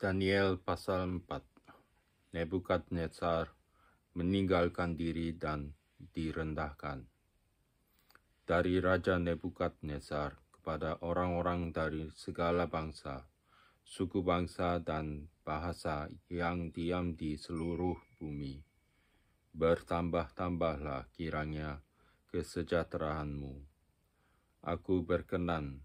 Daniel pasal 4. Nebukadnezar meninggalkan diri dan direndahkan. Dari Raja Nebukadnezar kepada orang-orang dari segala bangsa, suku bangsa dan bahasa yang diam di seluruh bumi. Bertambah-tambahlah kiranya kesejahteraanmu. Aku berkenan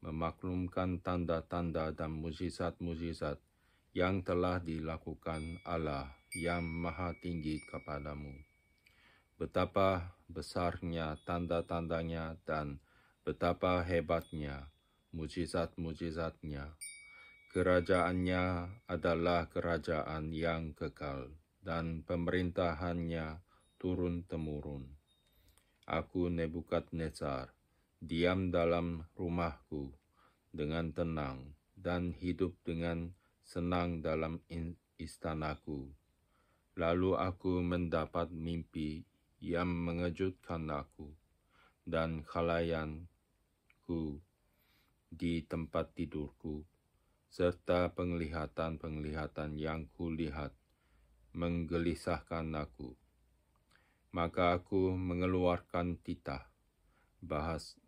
memaklumkan tanda-tanda dan mujizat-mujizat yang telah dilakukan Allah yang Maha Tinggi kepadamu. Betapa besarnya tanda-tandanya dan betapa hebatnya mujizat-mujizatnya. Kerajaannya adalah kerajaan yang kekal dan pemerintahannya turun-temurun. Aku Nebukadnezar diam dalam rumahku dengan tenang dan hidup dengan senang dalam istanaku. Lalu aku mendapat mimpi yang mengejutkan aku dan khalayanku di tempat tidurku, serta penglihatan-penglihatan yang kulihat menggelisahkan aku. Maka aku mengeluarkan titah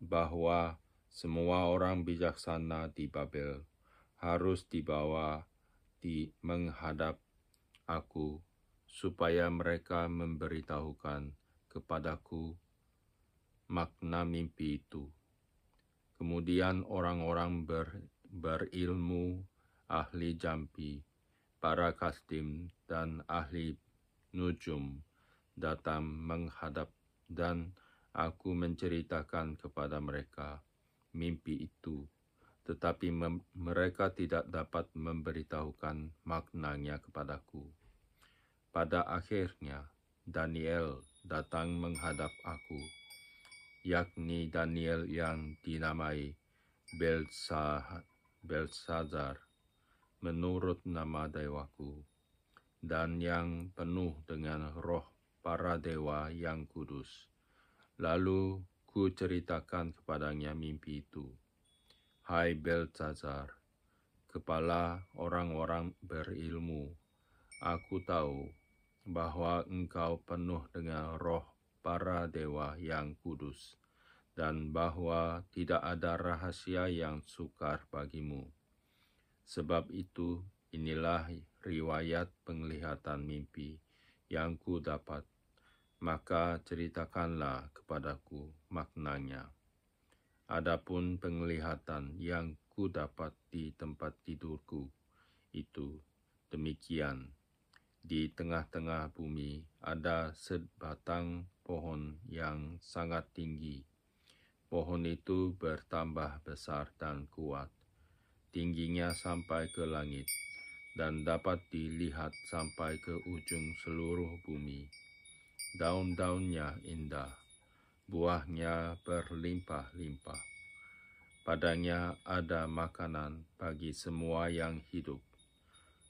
bahwa semua orang bijaksana di Babel harus dibawa menghadap aku, supaya mereka memberitahukan kepadaku makna mimpi itu. Kemudian orang-orang berilmu, ahli jampi, para kasdim, dan ahli nujum datang menghadap, dan aku menceritakan kepada mereka mimpi itu, tetapi mereka tidak dapat memberitahukan maknanya kepadaku. Pada akhirnya, Daniel datang menghadap aku, yakni Daniel yang dinamai Belsazar menurut nama dewaku, dan yang penuh dengan roh para dewa yang kudus. Lalu ku ceritakan kepadanya mimpi itu. Hai Belsazar, kepala orang-orang berilmu, aku tahu bahwa engkau penuh dengan roh para dewa yang kudus, dan bahwa tidak ada rahasia yang sukar bagimu. Sebab itu, inilah riwayat penglihatan mimpi yang ku dapat. Maka ceritakanlah kepadaku maknanya. Adapun penglihatan yang ku dapat di tempat tidurku itu demikian. Di tengah-tengah bumi ada sebatang pohon yang sangat tinggi. Pohon itu bertambah besar dan kuat. Tingginya sampai ke langit dan dapat dilihat sampai ke ujung seluruh bumi. Daun-daunnya indah, buahnya berlimpah-limpah. Padanya ada makanan bagi semua yang hidup.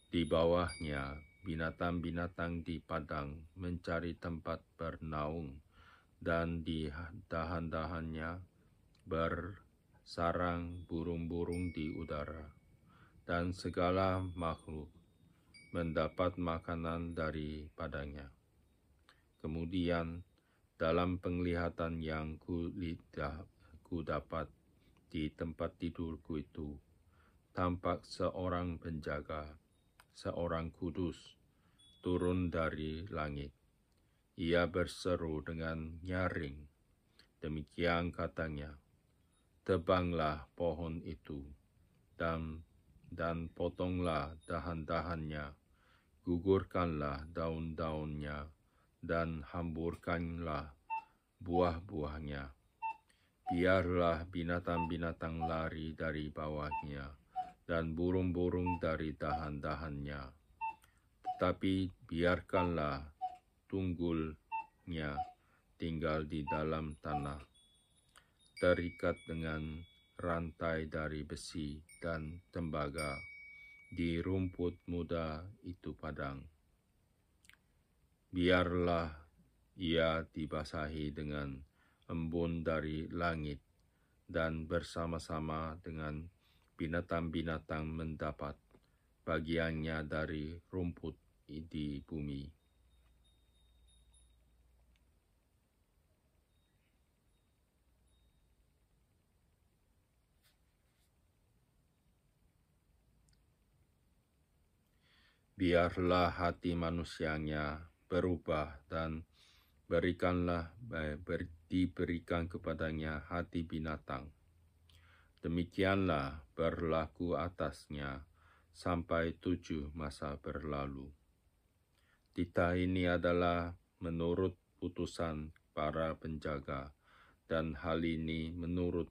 Di bawahnya, binatang-binatang di padang mencari tempat bernaung, dan di dahan-dahannya bersarang burung-burung di udara, dan segala makhluk mendapat makanan daripadanya. Kemudian, dalam penglihatan yang ku dapat di tempat tidurku itu, tampak seorang penjaga, seorang kudus, turun dari langit. Ia berseru dengan nyaring. Demikian katanya, tebanglah pohon itu, dan potonglah dahan-dahannya, gugurkanlah daun-daunnya, dan hamburkanlah buah-buahnya. Biarlah binatang-binatang lari dari bawahnya, dan burung-burung dari dahan-dahannya. Tetapi biarkanlah tunggulnya tinggal di dalam tanah, terikat dengan rantai dari besi dan tembaga di rumput muda itu padang. Biarlah ia dibasahi dengan embun dari langit, dan bersama-sama dengan binatang-binatang mendapat bagiannya dari rumput di bumi. Biarlah hati manusianya berubah dan diberikan kepadanya hati binatang. Demikianlah berlaku atasnya sampai 7 masa berlalu. Titah ini adalah menurut putusan para penjaga, dan hal ini menurut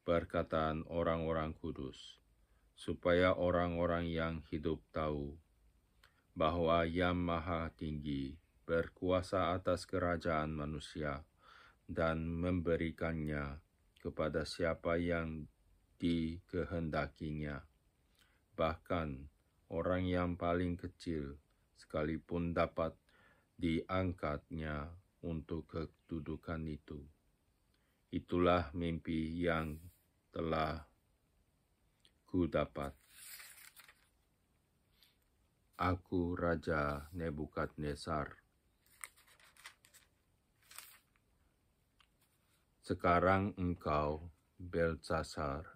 perkataan orang-orang kudus, supaya orang-orang yang hidup tahu bahwa Yang Maha Tinggi berkuasa atas kerajaan manusia dan memberikannya kepada siapa yang dikehendakinya. Bahkan orang yang paling kecil sekalipun dapat diangkatnya untuk kedudukan itu. Itulah mimpi yang telah kudapat. Aku Raja Nebukadnezar. Sekarang engkau, Beltsazar,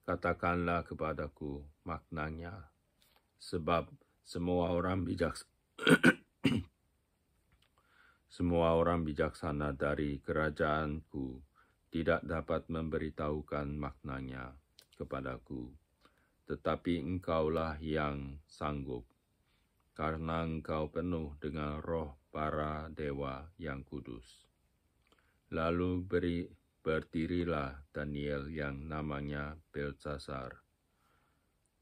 katakanlah kepadaku maknanya, sebab semua orang bijaksana dari kerajaanku tidak dapat memberitahukan maknanya kepadaku, tetapi engkaulah yang sanggup, karena engkau penuh dengan roh para dewa yang kudus. Lalu berdirilah Daniel yang namanya Beltsazar.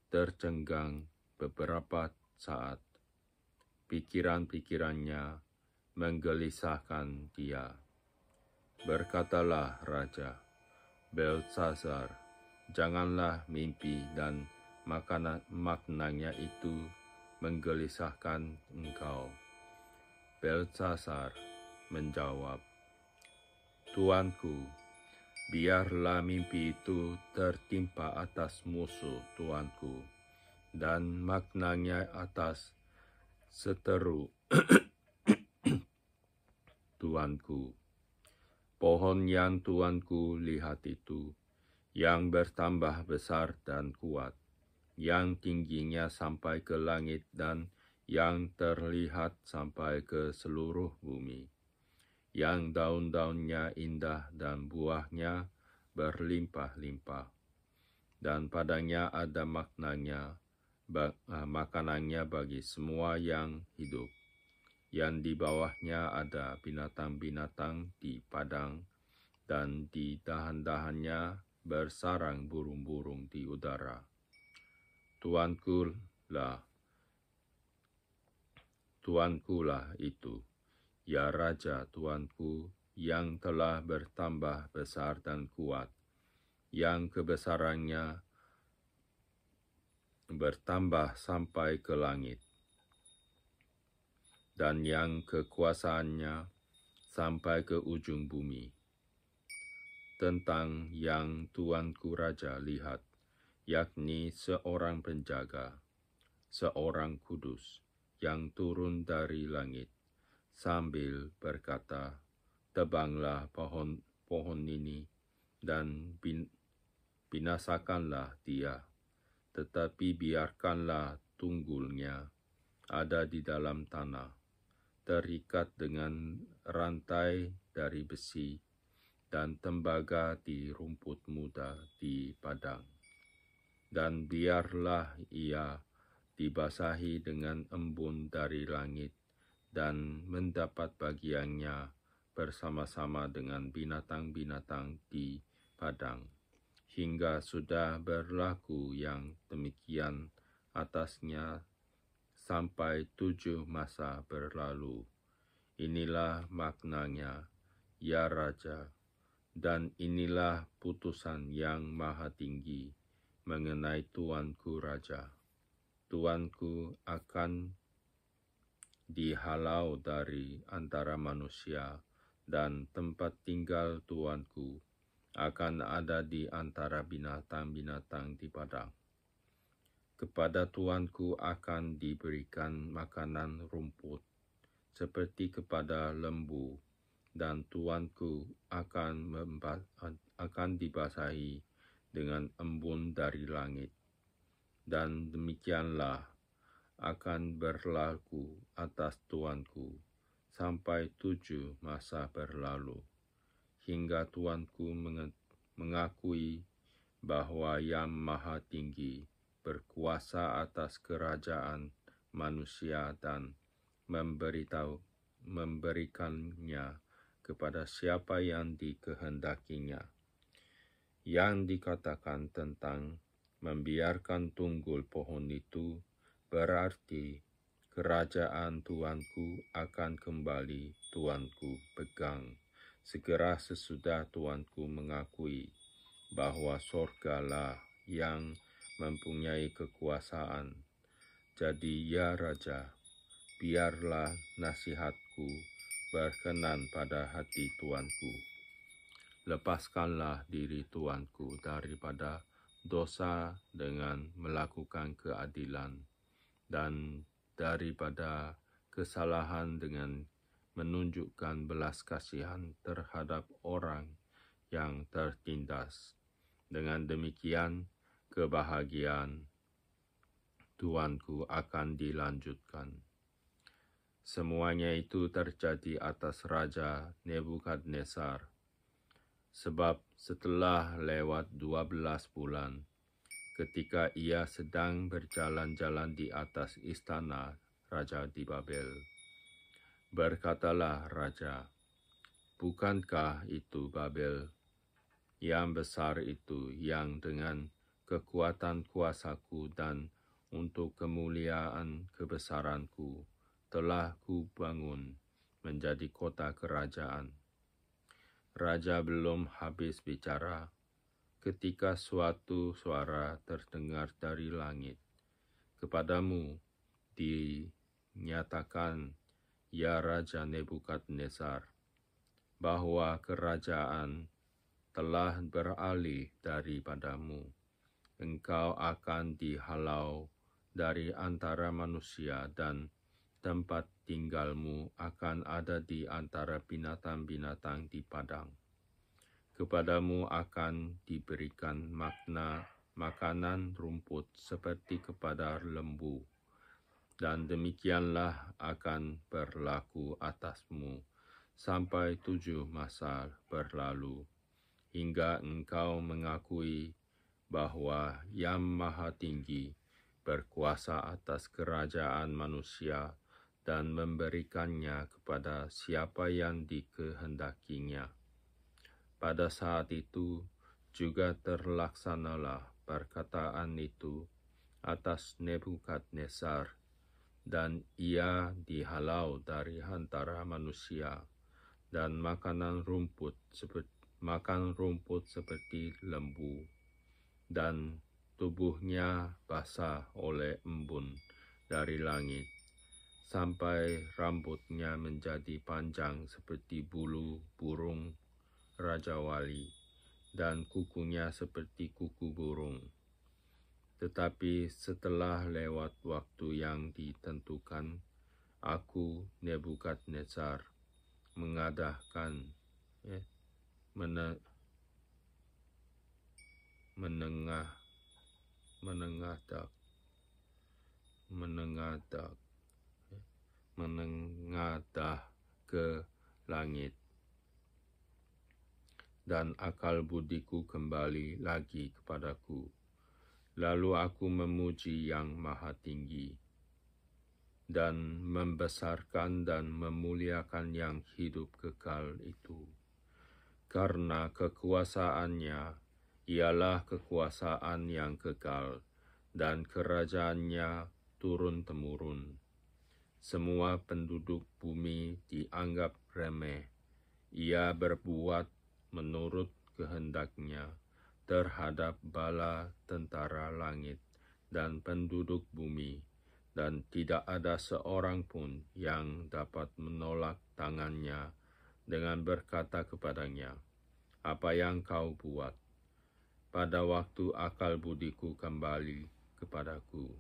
Tercengang beberapa saat, pikiran-pikirannya menggelisahkan dia. Berkatalah Raja, Beltsazar, janganlah mimpi dan maknanya itu menggelisahkan engkau. Beltsazar menjawab, Tuanku, biarlah mimpi itu tertimpa atas musuh Tuanku, dan maknanya atas seteru Tuanku. Pohon yang Tuanku lihat itu, yang bertambah besar dan kuat, yang tingginya sampai ke langit dan yang terlihat sampai ke seluruh bumi, yang daun-daunnya indah dan buahnya berlimpah-limpah, dan padanya ada makanannya bagi semua yang hidup, yang di bawahnya ada binatang-binatang di padang, dan di dahan-dahannya bersarang burung-burung di udara. Tuankulah itu, ya Raja Tuanku, yang telah bertambah besar dan kuat, yang kebesarannya bertambah sampai ke langit, dan yang kekuasaannya sampai ke ujung bumi. Tentang yang Tuanku Raja lihat, yakni seorang penjaga, seorang kudus, yang turun dari langit, sambil berkata, tebanglah pohon ini, dan binasakanlah dia, tetapi biarkanlah tunggulnya ada di dalam tanah, terikat dengan rantai dari besi, dan tembaga di rumput muda di padang. Dan biarlah ia dibasahi dengan embun dari langit, dan mendapat bagiannya bersama-sama dengan binatang-binatang di padang, hingga sudah berlaku yang demikian atasnya sampai 7 masa berlalu. Inilah maknanya, ya Raja, dan inilah putusan Yang Maha Tinggi mengenai Tuanku Raja. Tuanku akan dihalau dari antara manusia, dan tempat tinggal Tuanku akan ada di antara binatang-binatang di padang. Kepada tuanku akan diberikan makanan rumput, seperti kepada lembu, dan tuanku akan dibasahi dengan embun dari langit. Dan demikianlah akan berlaku atas tuanku sampai 7 masa berlalu, hingga tuanku mengakui bahwa Yang Maha Tinggi berkuasa atas kerajaan manusia dan memberikannya kepada siapa yang dikehendakinya. Yang dikatakan tentang membiarkan tunggul pohon itu berarti kerajaan tuanku akan kembali tuanku pegang segera sesudah tuanku mengakui bahwa sorgalah yang mempunyai kekuasaan. Jadi ya Raja, biarlah nasihatku berkenan pada hati tuanku. Lepaskanlah diri tuanku daripada dosa dengan melakukan keadilan, dan daripada kesalahan dengan menunjukkan belas kasihan terhadap orang yang tertindas. Dengan demikian, kebahagiaan tuanku akan dilanjutkan. Semuanya itu terjadi atas Raja Nebukadnezar, sebab setelah lewat 12 bulan, ketika ia sedang berjalan-jalan di atas istana Raja di Babel, berkatalah Raja, bukankah itu Babel yang besar itu yang dengan kekuatan kuasaku dan untuk kemuliaan kebesaranku telah kubangun menjadi kota kerajaan? Raja belum habis bicara ketika suatu suara terdengar dari langit. Kepadamu dinyatakan, ya Raja Nebukadnezar, bahwa kerajaan telah beralih daripadamu. Engkau akan dihalau dari antara manusia dan tempat tinggalmu akan ada di antara binatang-binatang di padang. Kepadamu akan diberikan makanan rumput seperti kepada lembu, dan demikianlah akan berlaku atasmu sampai 7 masa berlalu, hingga engkau mengakui bahwa Yang Maha Tinggi berkuasa atas kerajaan manusia dan memberikannya kepada siapa yang dikehendakinya. Pada saat itu juga terlaksanalah perkataan itu atas Nebukadnezar, dan ia dihalau dari antara manusia, dan makan rumput seperti lembu, dan tubuhnya basah oleh embun dari langit, sampai rambutnya menjadi panjang seperti bulu burung rajawali, dan kukunya seperti kuku burung. Tetapi setelah lewat waktu yang ditentukan, aku, Nebukadnezar, mengadak ke langit, dan akal budiku kembali lagi kepadaku. Lalu aku memuji Yang Maha Tinggi, dan membesarkan dan memuliakan yang hidup kekal itu, karena kekuasaannya ialah kekuasaan yang kekal, dan kerajaannya turun-temurun. Semua penduduk bumi dianggap remeh. Ia berbuat menurut kehendaknya terhadap bala tentara langit dan penduduk bumi, dan tidak ada seorang pun yang dapat menolak tangannya dengan berkata kepadanya, apa yang kau buat. Pada waktu akal budiku kembali kepadaku,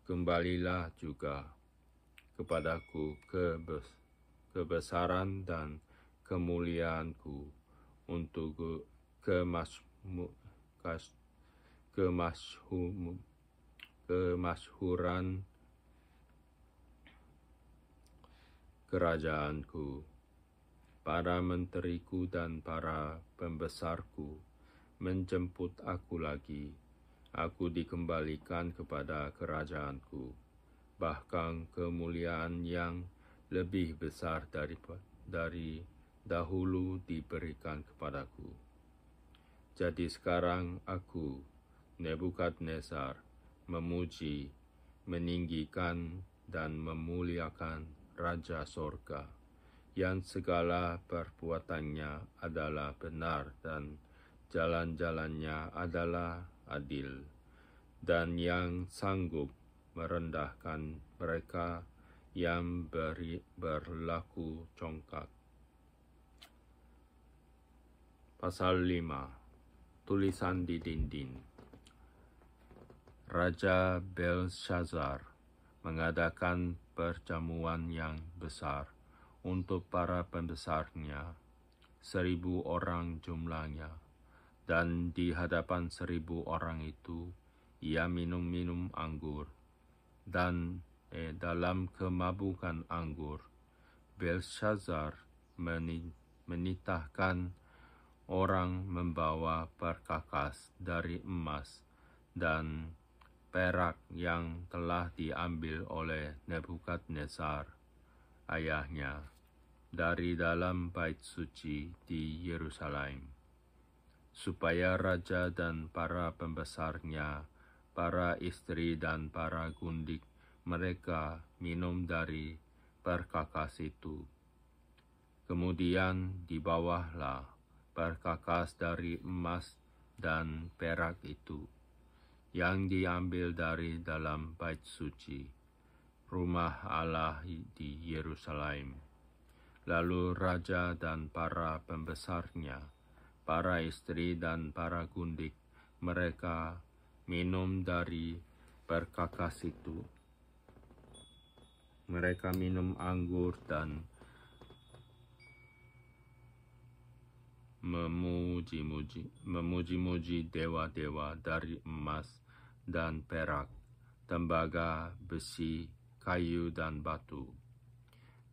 kembalilah juga kepadaku kebesaran dan kemuliaanku untuk kemasyhuran kerajaanku. Para menteriku dan para pembesarku menjemput aku lagi. Aku dikembalikan kepada kerajaanku, bahkan kemuliaan yang lebih besar dari dahulu diberikan kepadaku. Jadi sekarang aku, Nebukadnezar, memuji, meninggikan, dan memuliakan Raja Sorga, yang segala perbuatannya adalah benar dan jalan-jalannya adalah adil, dan yang sanggup merendahkan mereka yang berlaku congkak. Pasal 5. Tulisan di dinding. Raja Belshazzar mengadakan perjamuan yang besar untuk para pembesarnya, 1.000 orang jumlahnya, dan di hadapan 1.000 orang itu ia minum anggur, dan dalam kemabukan anggur, Belshazzar menitahkan orang membawa perkakas dari emas dan perak yang telah diambil oleh Nebukadnezar, ayahnya, dari dalam bait suci di Yerusalem, supaya raja dan para pembesarnya, para istri dan para gundik mereka minum dari perkakas itu. Kemudian dibawalah perkakas dari emas dan perak itu, yang diambil dari dalam bait suci, rumah Allah di Yerusalem. Lalu raja dan para pembesarnya, para istri dan para gundik mereka minum dari perkakas itu. Mereka minum anggur dan memuji-muji dewa-dewa dari emas dan perak, tembaga, besi, kayu, dan batu.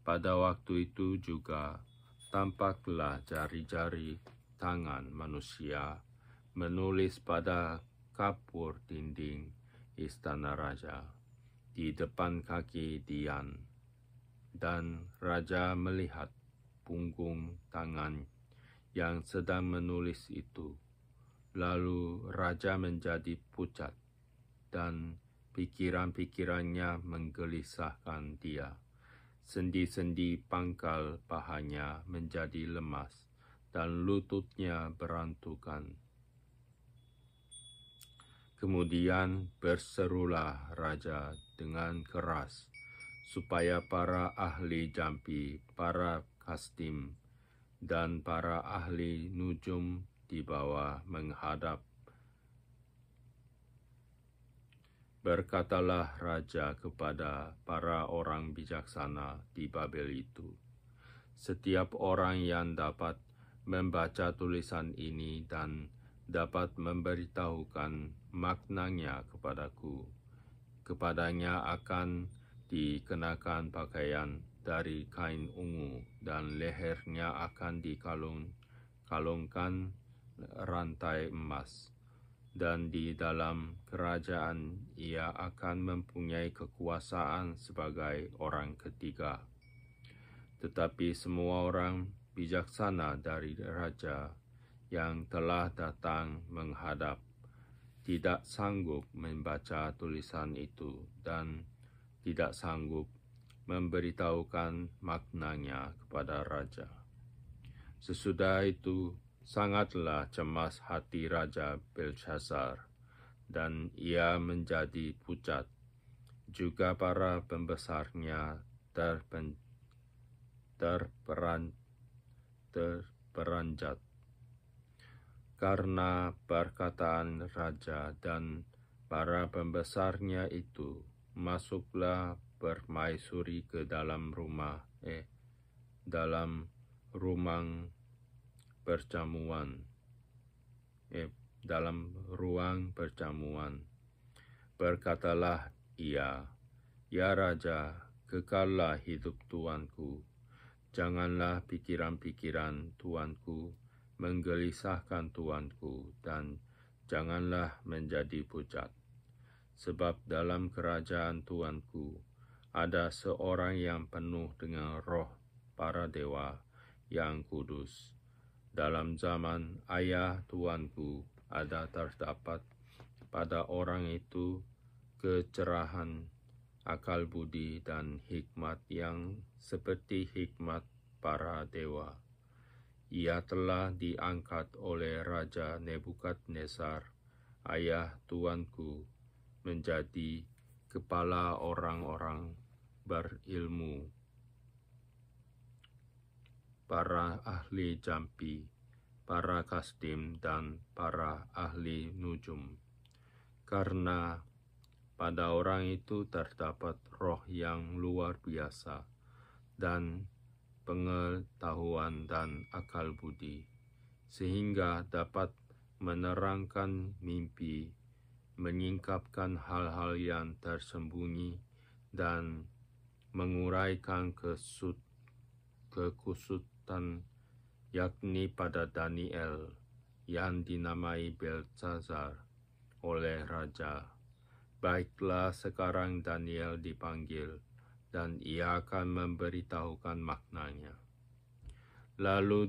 Pada waktu itu juga tampaklah jari-jari tangan manusia menulis pada kapur dinding istana raja di depan kaki Dian, dan raja melihat punggung tangan yang sedang menulis itu. Lalu raja menjadi pucat, dan pikiran-pikirannya menggelisahkan dia. Sendi-sendi pangkal pahanya menjadi lemas, dan lututnya berantukan. Kemudian berserulah raja dengan keras, supaya para ahli jampi, para kastim, dan para ahli nujum di bawah menghadap. Berkatalah raja kepada para orang bijaksana di Babel itu, setiap orang yang dapat membaca tulisan ini dan dapat memberitahukan maknanya kepadaku, kepadanya akan dikenakan pakaian dari kain ungu, dan lehernya akan dikalungkan rantai emas, dan di dalam kerajaan ia akan mempunyai kekuasaan sebagai orang ketiga. Tetapi semua orang bijaksana dari raja yang telah datang menghadap tidak sanggup membaca tulisan itu dan tidak sanggup memberitahukan maknanya kepada raja. Sesudah itu sangatlah cemas hati Raja Belshazzar, dan ia menjadi pucat. Juga para pembesarnya terperanjat, karena perkataan raja dan para pembesarnya itu, masuklah permaisuri ke dalam ruang perjamuan. Berkatalah ia, "Ya Raja, kekallah hidup tuanku. Janganlah pikiran-pikiran tuanku menggelisahkan tuanku, dan janganlah menjadi pucat. Sebab dalam kerajaan tuanku ada seorang yang penuh dengan roh para dewa yang kudus. Dalam zaman ayah tuanku ada terdapat pada orang itu kecerahan, akal budi, dan hikmat yang seperti hikmat para dewa. Ia telah diangkat oleh Raja Nebukadnezar, ayah tuanku, menjadi kepala orang-orang berilmu, para ahli jampi, para kasdim, dan para ahli nujum. Karena pada orang itu terdapat roh yang luar biasa, dan pengetahuan dan akal budi, sehingga dapat menerangkan mimpi, menyingkapkan hal-hal yang tersembunyi, dan menguraikan kekusutan, yakni pada Daniel yang dinamai Beltesazar oleh raja. Baiklah, sekarang Daniel dipanggil, dan ia akan memberitahukan maknanya." Lalu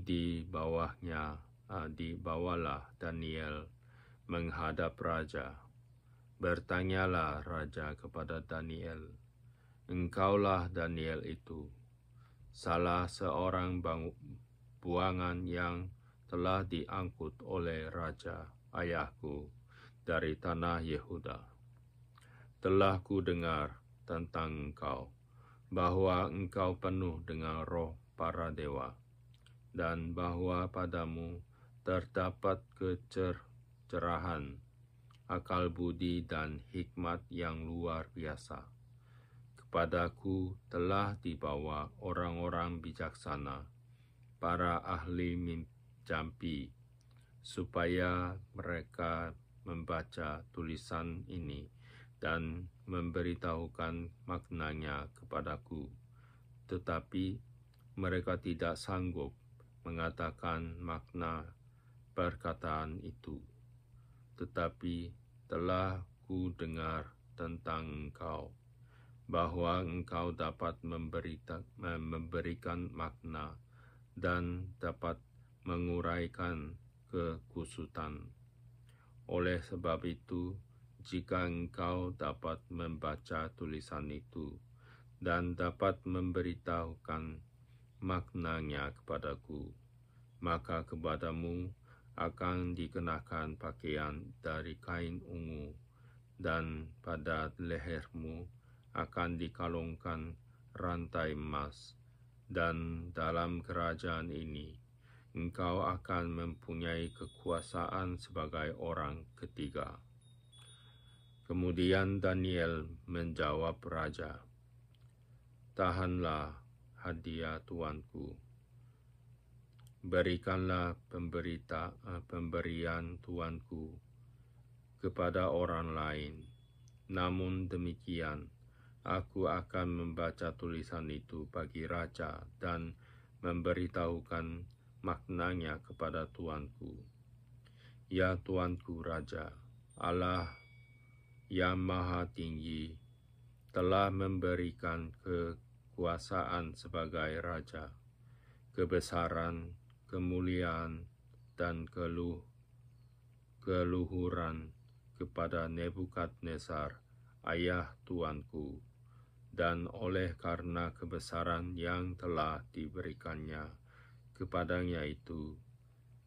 dibawalah Daniel menghadap raja. Bertanyalah raja kepada Daniel, "Engkaulah Daniel itu, salah seorang buangan yang telah diangkut oleh raja ayahku dari tanah Yehuda. Telah ku dengar tentang engkau, bahwa engkau penuh dengan roh para dewa, dan bahwa padamu terdapat kecerahan, akal budi, dan hikmat yang luar biasa. Kepadaku telah dibawa orang-orang bijaksana, para ahli jampi, supaya mereka membaca tulisan ini dan memberitahukan maknanya kepadaku. Tetapi mereka tidak sanggup mengatakan makna perkataan itu. Tetapi telah ku dengar tentang engkau, bahwa engkau dapat memberikan makna dan dapat menguraikan kekusutan. Oleh sebab itu, jika engkau dapat membaca tulisan itu dan dapat memberitahukan maknanya kepadaku, maka kepadamu akan dikenakan pakaian dari kain ungu, dan pada lehermu akan dikalungkan rantai emas, dan dalam kerajaan ini engkau akan mempunyai kekuasaan sebagai orang ketiga." Kemudian Daniel menjawab raja, "Tahanlah hadiah tuanku, berikanlah pemberian tuanku kepada orang lain. Namun demikian, aku akan membaca tulisan itu bagi raja dan memberitahukan maknanya kepada tuanku. Ya tuanku raja, Allah yang Maha Tinggi telah memberikan kekuasaan sebagai raja, kebesaran, kemuliaan, dan keluhuran kepada Nebukadnezar, ayah tuanku, dan oleh karena kebesaran yang telah diberikannya kepadanya itu,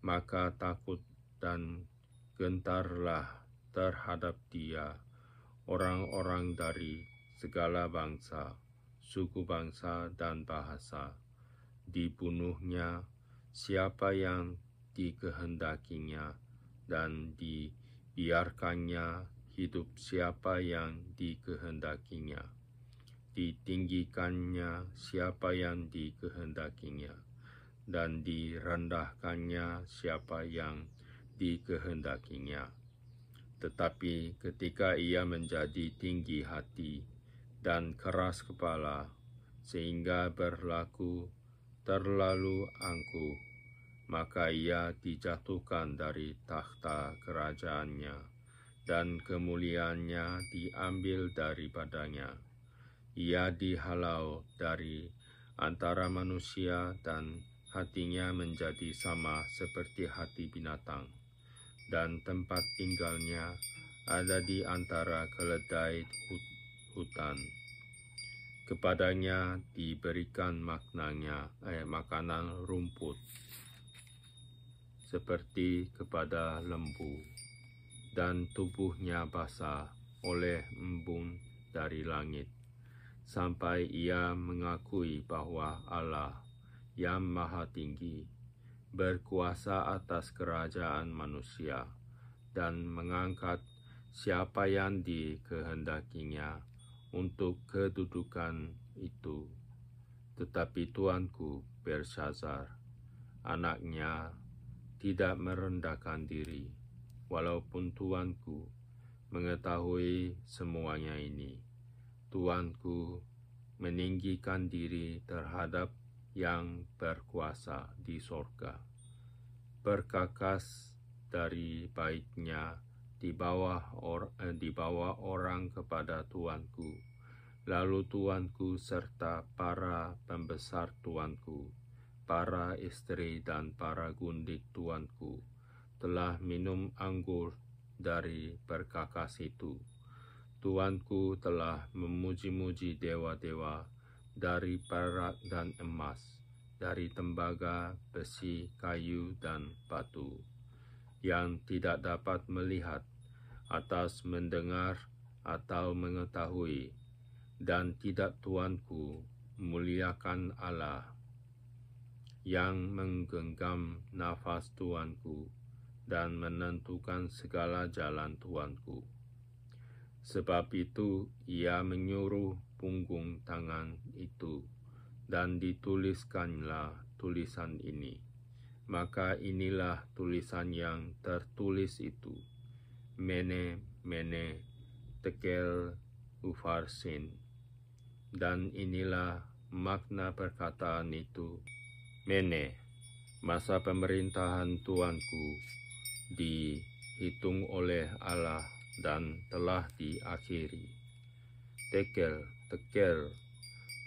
maka takut dan gentarlah terhadap dia orang-orang dari segala bangsa, suku bangsa, dan bahasa. Dibunuhnya siapa yang dikehendakinya, dan dibiarkannya hidup siapa yang dikehendakinya. Ditinggikannya siapa yang dikehendakinya, dan direndahkannya siapa yang dikehendakinya. Tetapi ketika ia menjadi tinggi hati dan keras kepala, sehingga berlaku terlalu angkuh, maka ia dijatuhkan dari takhta kerajaannya, dan kemuliaannya diambil daripadanya. Ia dihalau dari antara manusia, dan hatinya menjadi sama seperti hati binatang, dan tempat tinggalnya ada di antara keledai hutan. Kepadanya diberikan makanan rumput, seperti kepada lembu, dan tubuhnya basah oleh embun dari langit, sampai ia mengakui bahwa Allah yang Maha Tinggi berkuasa atas kerajaan manusia, dan mengangkat siapa yang dikehendakinya untuk kedudukan itu. Tetapi tuanku Belshazzar, anaknya, tidak merendahkan diri, walaupun tuanku mengetahui semuanya ini. Tuanku meninggikan diri terhadap yang berkuasa di sorga, berkakas dari baitnya di bawah orang kepada tuanku. Lalu tuanku serta para pembesar tuanku, para istri dan para gundik tuanku telah minum anggur dari perkakas itu. Tuanku telah memuji-muji dewa-dewa dari perak dan emas, dari tembaga, besi, kayu, dan batu, yang tidak dapat melihat, atas mendengar, atau mengetahui. Dan tidak tuanku muliakan Allah, yang menggenggam nafas tuanku dan menentukan segala jalan tuanku. Sebab itu ia menyuruh punggung tangan itu, dan dituliskanlah tulisan ini. Maka inilah tulisan yang tertulis itu: Mene, Mene, Tekel, Upharsin. Dan inilah makna perkataan itu: Mene, masa pemerintahan tuanku dihitung oleh Allah dan telah diakhiri. Tekel,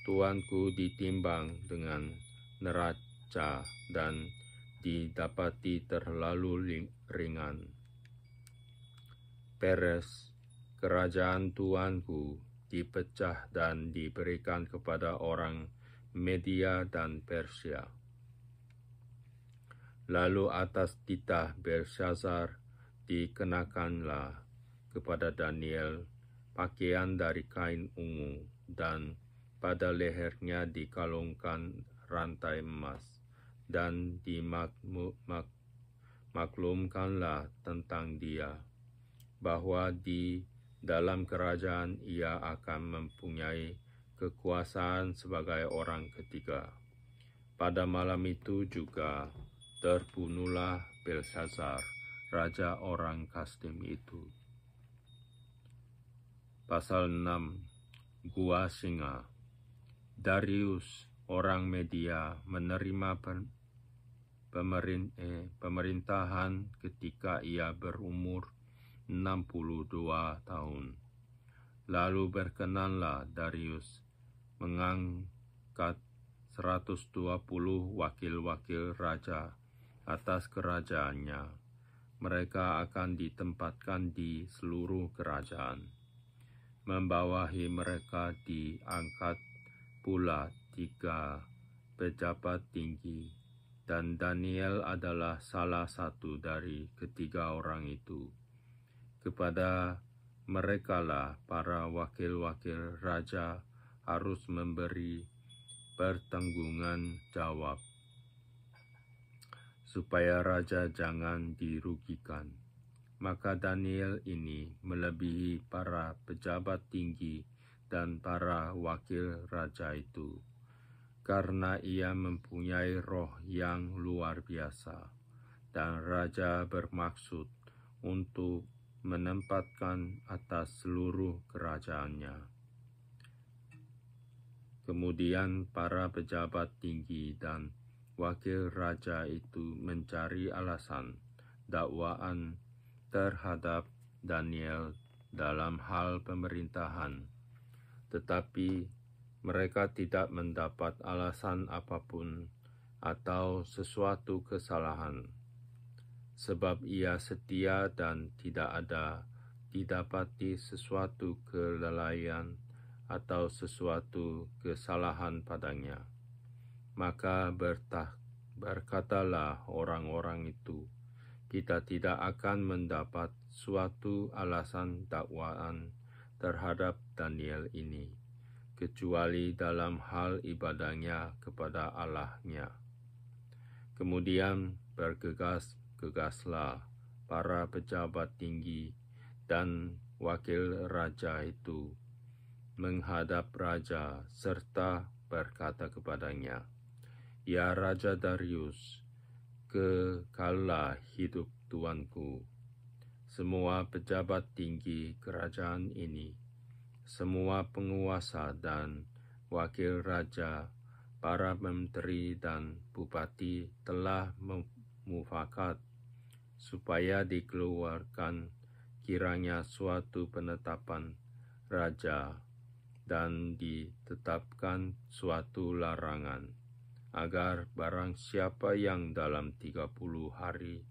tuanku ditimbang dengan neraca dan didapati terlalu ringan. Peres, kerajaan tuanku dipecah dan diberikan kepada orang Media dan Persia. Lalu atas titah Belshazzar dikenakanlah kepada Daniel pakaian dari kain ungu, dan pada lehernya dikalungkan rantai emas, dan dimaklumkanlah tentang dia, bahwa di dalam kerajaan ia akan mempunyai kekuasaan sebagai orang ketiga. Pada malam itu juga terbunuhlah Belshazzar, raja orang Kasdim itu. Pasal 6. Gua Singa. Darius orang Media menerima pemerintahan ketika ia berumur 62 tahun. Lalu berkenanlah Darius mengangkat 120 wakil-wakil raja atas kerajaannya. Mereka akan ditempatkan di seluruh kerajaan. Membawahi mereka diangkat pula 3 pejabat tinggi, dan Daniel adalah salah satu dari ketiga orang itu. Kepada merekalah para wakil-wakil raja harus memberi pertanggungan jawab, supaya raja jangan dirugikan. maka Daniel ini melebihi para pejabat tinggi dan para wakil raja itu, karena ia mempunyai roh yang luar biasa, dan raja bermaksud untuk menempatkan atas seluruh kerajaannya. Kemudian para pejabat tinggi dan wakil raja itu mencari alasan dakwaan terhadap Daniel dalam hal pemerintahan, tetapi mereka tidak mendapat alasan apapun atau sesuatu kesalahan, sebab ia setia dan tidak ada didapati sesuatu kelalaian atau sesuatu kesalahan padanya. Maka berkatalah orang-orang itu, kita tidak akan mendapat suatu alasan dakwaan terhadap Daniel ini, kecuali dalam hal ibadahnya kepada Allah-Nya. Kemudian bergegas-gegaslah para pejabat tinggi dan wakil raja itu menghadap raja serta berkata kepadanya, "Ya Raja Darius, kekallah hidup tuanku. Semua pejabat tinggi kerajaan ini, semua penguasa dan wakil raja, para menteri dan bupati telah mufakat supaya dikeluarkan kiranya suatu penetapan raja dan ditetapkan suatu larangan, agar barang siapa yang dalam 30 hari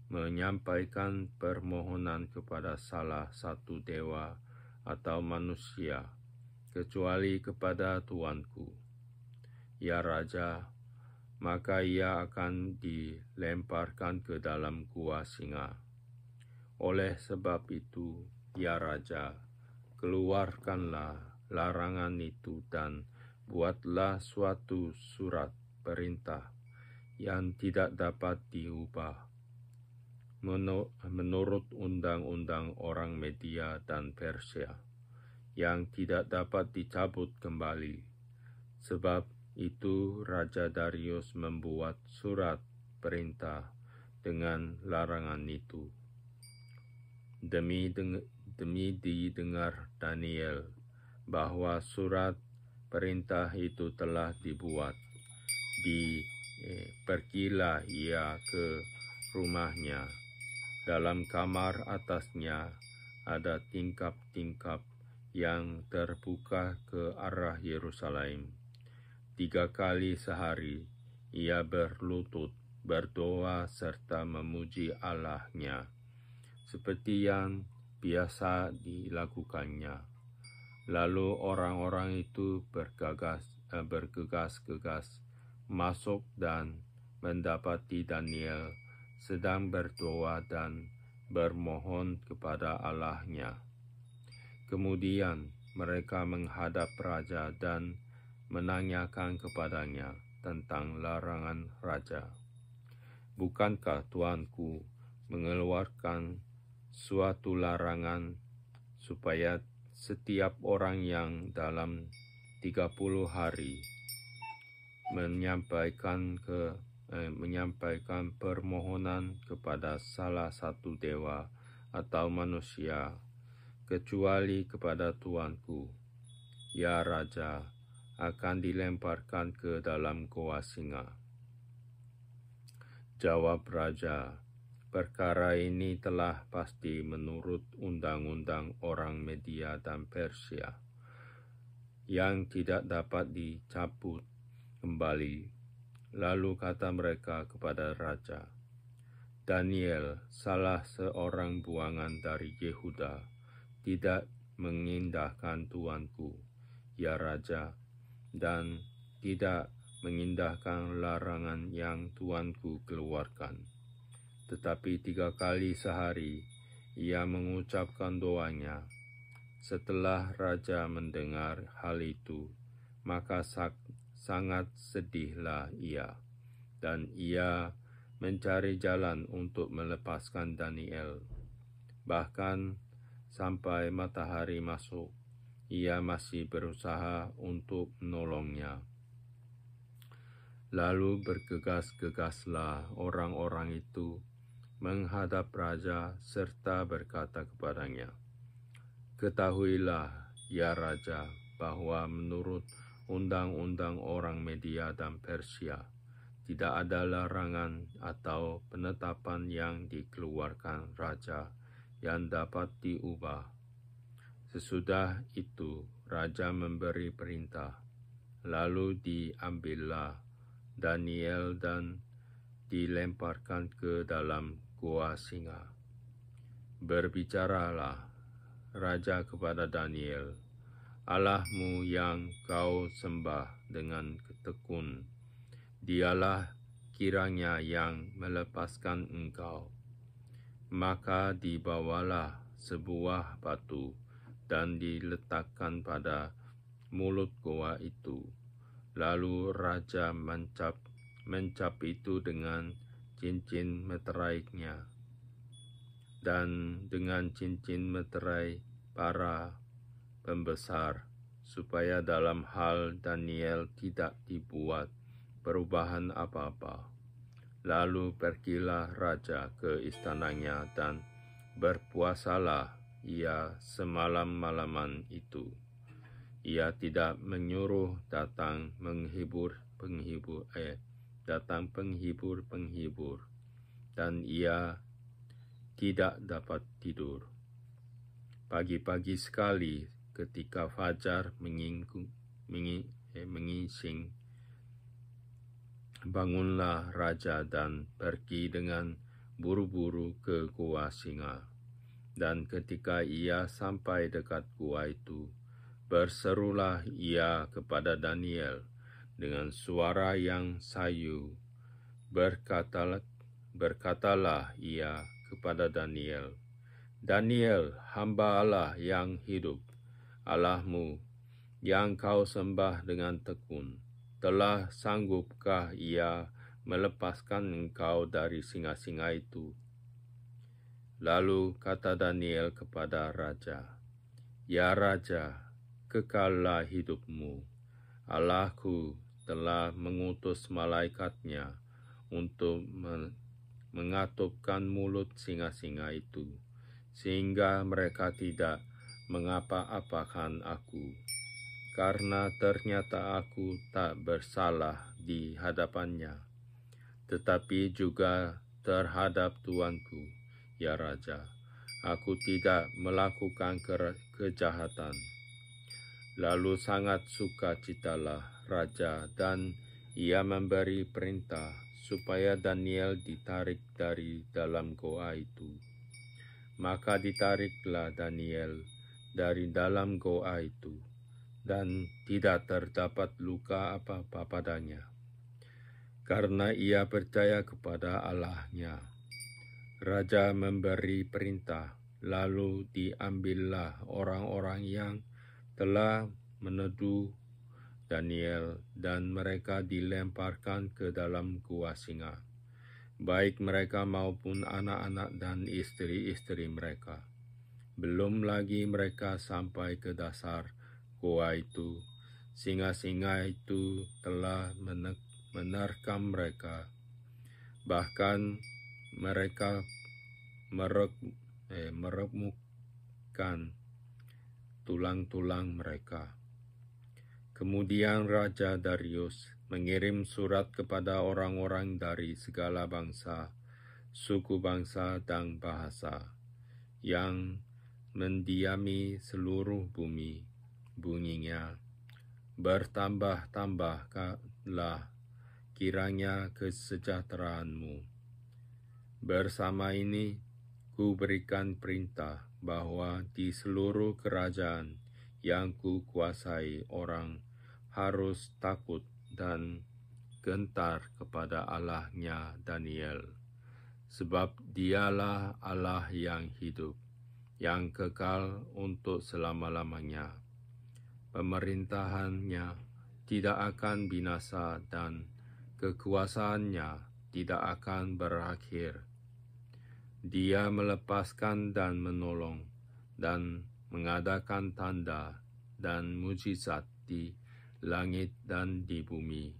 menyampaikan permohonan kepada salah satu dewa atau manusia, kecuali kepada tuanku, ya Raja, maka ia akan dilemparkan ke dalam gua singa. Oleh sebab itu, ya Raja, keluarkanlah larangan itu dan buatlah suatu surat perintah yang tidak dapat diubah menurut undang-undang orang Media dan Persia, yang tidak dapat dicabut kembali. Sebab itu Raja Darius membuat surat perintah dengan larangan itu. Demi didengar Daniel bahwa surat perintah itu telah dibuat, pergilah ia ke rumahnya. Dalam kamar atasnya ada tingkap-tingkap yang terbuka ke arah Yerusalem. 3 kali sehari ia berlutut, berdoa serta memuji Allah-Nya, seperti yang biasa dilakukannya. Lalu orang-orang itu bergegas-gegas masuk dan mendapati Daniel sedang berdoa dan bermohon kepada Allah-Nya. Kemudian mereka menghadap raja dan menanyakan kepadanya tentang larangan raja. Bukankah tuanku mengeluarkan suatu larangan supaya setiap orang yang dalam 30 hari menyampaikan permohonan kepada salah satu dewa atau manusia, kecuali kepada tuanku, ya Raja, akan dilemparkan ke dalam gua singa?" Jawab raja, "Perkara ini telah pasti menurut undang-undang orang Media dan Persia, yang tidak dapat dicabut kembali." Lalu kata mereka kepada raja, "Daniel, salah seorang buangan dari Yehuda, tidak mengindahkan tuanku, ya Raja, dan tidak mengindahkan larangan yang tuanku keluarkan. Tetapi 3 kali sehari ia mengucapkan doanya. Setelah raja mendengar hal itu, maka sangat sedihlah ia, dan ia mencari jalan untuk melepaskan Daniel. Bahkan sampai matahari masuk, ia masih berusaha untuk menolongnya. Lalu bergegas-gegaslah orang-orang itu menghadap raja serta berkata kepadanya, "Ketahuilah, ya raja, bahwa menurut undang-undang orang Media dan Persia, tidak ada larangan atau penetapan yang dikeluarkan raja yang dapat diubah." Sesudah itu, raja memberi perintah, lalu diambillah Daniel dan dilemparkan ke dalam gua singa. Berbicaralah raja kepada Daniel, "Allahmu yang kau sembah dengan tekun, dialah kiranya yang melepaskan engkau." Maka dibawalah sebuah batu dan diletakkan pada mulut gua itu. Lalu raja mencap itu dengan cincin meteraiknya dan dengan cincin meterai para pembesar, supaya dalam hal Daniel tidak dibuat perubahan apa-apa. Lalu pergilah raja ke istananya dan berpuasalah ia semalam-malaman itu. Ia tidak menyuruh datang penghibur-penghibur, dan ia tidak dapat tidur. Pagi-pagi sekali ketika fajar mengising, bangunlah raja dan pergi dengan buru-buru ke gua singa. Dan ketika ia sampai dekat gua itu, berserulah ia kepada Daniel dengan suara yang sayu. Berkatalah ia kepada Daniel, "Daniel, hamba Allah yang hidup, Allahmu yang kau sembah dengan tekun, telah sanggupkah ia melepaskan engkau dari singa-singa itu?" Lalu kata Daniel kepada raja, "Ya raja, kekallah hidupmu. Allahku telah mengutus malaikatnya untuk mengatupkan mulut singa-singa itu, sehingga mereka tidak mengapa-apakan aku, karena ternyata aku tak bersalah di hadapannya, tetapi juga terhadap tuanku, ya raja, aku tidak melakukan kejahatan." Lalu sangat sukacitalah raja, dan ia memberi perintah supaya Daniel ditarik dari dalam goa itu. Maka ditariklah Daniel dari dalam goa itu, dan tidak terdapat luka apa-apa padanya, karena ia percaya kepada Allahnya. Raja memberi perintah, lalu diambillah orang-orang yang telah meneduh Daniel, dan mereka dilemparkan ke dalam gua singa, baik mereka maupun anak-anak dan istri-istri mereka. Belum lagi mereka sampai ke dasar gua itu, singa-singa itu telah menerkam mereka. Bahkan mereka meremukkan tulang-tulang mereka. Kemudian Raja Darius mengirim surat kepada orang-orang dari segala bangsa, suku bangsa, dan bahasa yang mendiami seluruh bumi. Bunyinya, "Bertambah-tambahlah kiranya kesejahteraanmu. Bersama ini, ku berikan perintah bahwa di seluruh kerajaan yang ku kuasai orang harus takut dan gentar kepada Allahnya Daniel, sebab dialah Allah yang hidup, yang kekal untuk selama-lamanya. Pemerintahannya tidak akan binasa dan kekuasaannya tidak akan berakhir. Dia melepaskan dan menolong dan mengadakan tanda dan mujizat di langit dan di bumi.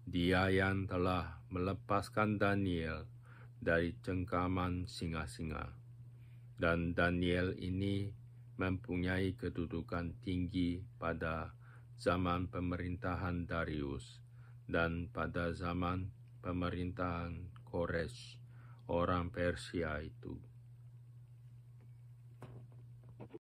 Dia yang telah melepaskan Daniel dari cengkaman singa-singa. Dan Daniel ini mempunyai kedudukan tinggi pada zaman pemerintahan Darius dan pada zaman pemerintahan Koresh, orang Persia itu.